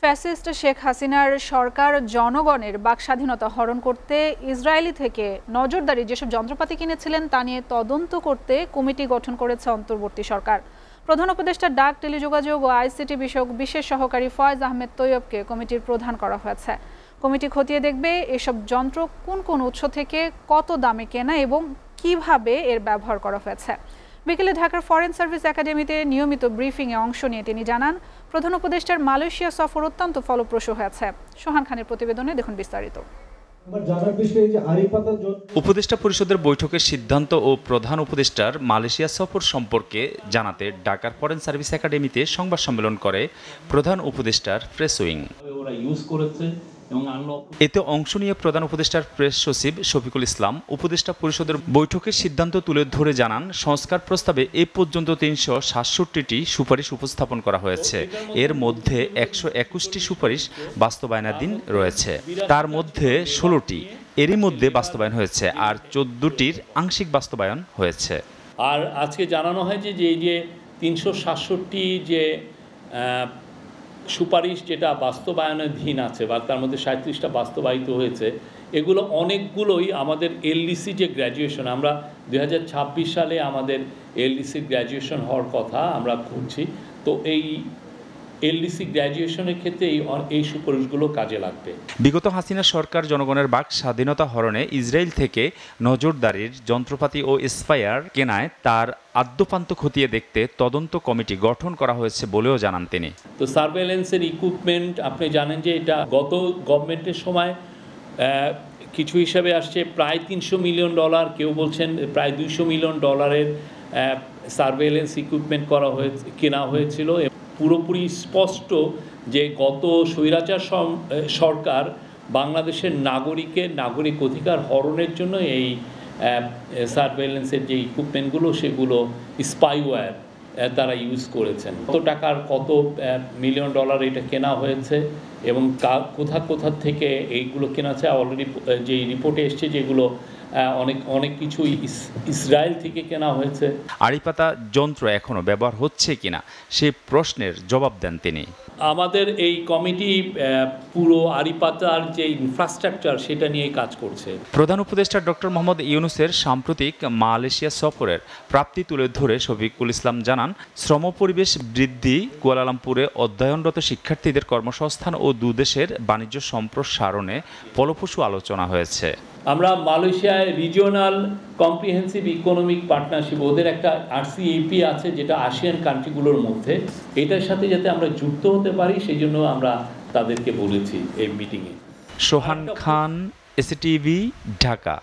Fascist Sheikh হাসিনার সরকার জনগণের বাকস্বাধীনতা হরণ করতে ইসরায়েলি থেকে নজরদারি যেসব যন্ত্রপাতি কিনেছিলেন তা নিয়ে তদন্ত করতে কমিটি গঠন করেছে অন্তর্বর্তী সরকার। প্রধান উপদেষ্টা ডাক, টেলিযোগাযোগ ও আইসিটি বিষয়ক বিশেষ সহকারী ফয়েজ আহমেদ তৈয়বকে কমিটির প্রধান করা হয়েছে। কমিটি খতিয়ে দেখবে এসব যন্ত্র কোন কোন উৎস থেকে কত দামে কেনা এবং কিভাবে এর ব্যবহার করা হয়েছে। বিকেলে ঢাকার ফরেন সার্ভিস একাডেমিতে নিয়মিত ব্রিফিংয়ে অংশ নিয়ে তিনি জানান, প্রধান উপদেষ্টার মালয়েশিয়া সফর অত্যন্ত ফলপ্রসূ হয়েছে। সোহান খানের প্রতিবেদনে দেখুন বিস্তারিত। উপদেষ্টা পরিষদের বৈঠকের সিদ্ধান্ত ও প্রধান উপদেষ্টার মালয়েশিয়া সফর সম্পর্কে জানাতে ঢাকার ফরেন সার্ভিস একাডেমিতে সংবাদ সম্মেলন করে প্রধান উপদেষ্টার প্রেস উইং। এতে অংশ নিয়ে প্রধান উপদেষ্টার প্রেস সচিব শফিকুল ইসলাম উপদেষ্টা পরিষদের বৈঠকের সিদ্ধান্ত তুলে ধরে জানান, সংস্কার প্রস্তাবে এ পর্যন্ত ৩৬৭টি সুপারিশ উপস্থাপন করা হয়েছে। এর মধ্যে ১২১টি সুপারিশ বাস্তবায়নাধীন রয়েছে, তার মধ্যে ১৬টি এরই মধ্যে বাস্তবায়ন হয়েছে আর ১৪টির আংশিক বাস্তবায়ন হয়েছে। আর আজকে জানানো হয় যে এই যে ৩৬৭টি যে সুপারিশ যেটা বাস্তবায়নাধীন আছে বা তার মধ্যে ৩৭টা বাস্তবায়িত হয়েছে, এগুলো অনেকগুলোই আমাদের এলডিসি যে গ্র্যাজুয়েশন, আমরা ২০২৬ সালে আমাদের এলডিসি গ্র্যাজুয়েশন হওয়ার কথা আমরা করছি। তো এই এলডিসি গ্র্যাজুয়েশনের ক্ষেত্রে এই সুপারিশগুলো কাজে লাগবে। বিগত হাসিনা সরকার জনগণের বাক স্বাধীনতা হরণে ইসরায়েল থেকে নজরদারির যন্ত্রপাতি ও স্পায়ার কেনায় তার আদ্যপান্ত খতিয়ে দেখতে তদন্ত কমিটি গঠন করা হয়েছে বলেও জানান তিনি। তো সার্ভেলেন্সের ইকুইপমেন্ট আপনি জানেন যে এটা গত গভর্নমেন্টের সময় কিছু হিসাবে আসছে প্রায় $300 মিলিয়ন, কেউ বলছেন প্রায় $200 মিলিয়ন সার্ভেলেন্স ইকুইপমেন্ট কেনা হয়েছিল। পুরোপুরি স্পষ্ট যে গত স্বৈরাচার সরকার বাংলাদেশের নাগরিক অধিকার হরণের জন্য এই সার্ভেলেন্সের যে ইকুইপমেন্টগুলো সেগুলো স্পাইওয়্যার তারা ইউজ করেছেন। কত টাকার কত $মিলিয়ন এটা কেনা হয়েছে এবং কোথা থেকে এইগুলো কেনা হচ্ছে অলরেডি যে রিপোর্টে এসছে যেগুলো অনেক কিছু ইসরায়েল থেকে কেনা হয়েছে। আড়িপাতা যন্ত্র এখনো ব্যবহার হচ্ছে কিনা সে প্রশ্নের জবাব দেন তিনি। আমাদের এই কমিটি পুরো আড়িপাতার যে ইনফ্রাস্ট্রাকচার সেটা নিয়ে কাজ করছে। প্রধান উপদেষ্টা ডক্টর মোহাম্মদ ইউনূসের সাম্প্রতিক মালয়েশিয়া সফরের প্রাপ্তি তুলে ধরে শফিকুল ইসলাম জানান, শ্রম পরিবেশ বৃদ্ধি, কুয়ালালামপুরে অধ্যয়নরত শিক্ষার্থীদের কর্মসংস্থান ও দুদেশের বাণিজ্য সম্প্রসারণে ফলপ্রসূ আলোচনা হয়েছে। আমরা মালয়েশিয়ায় রিজিওনাল কম্প্রিহেন্সিভ ইকোনমিক পার্টনারশিপ, ওদের একটা আরসিইপি আছে যেটা আসিয়ান কান্ট্রিগুলোর মধ্যে, এটার সাথে যাতে আমরা যুক্ত হতে পারি সেই জন্য আমরা তাদেরকে বলেছি এই মিটিংয়ে। সোহান খান, এসটিভি, ঢাকা।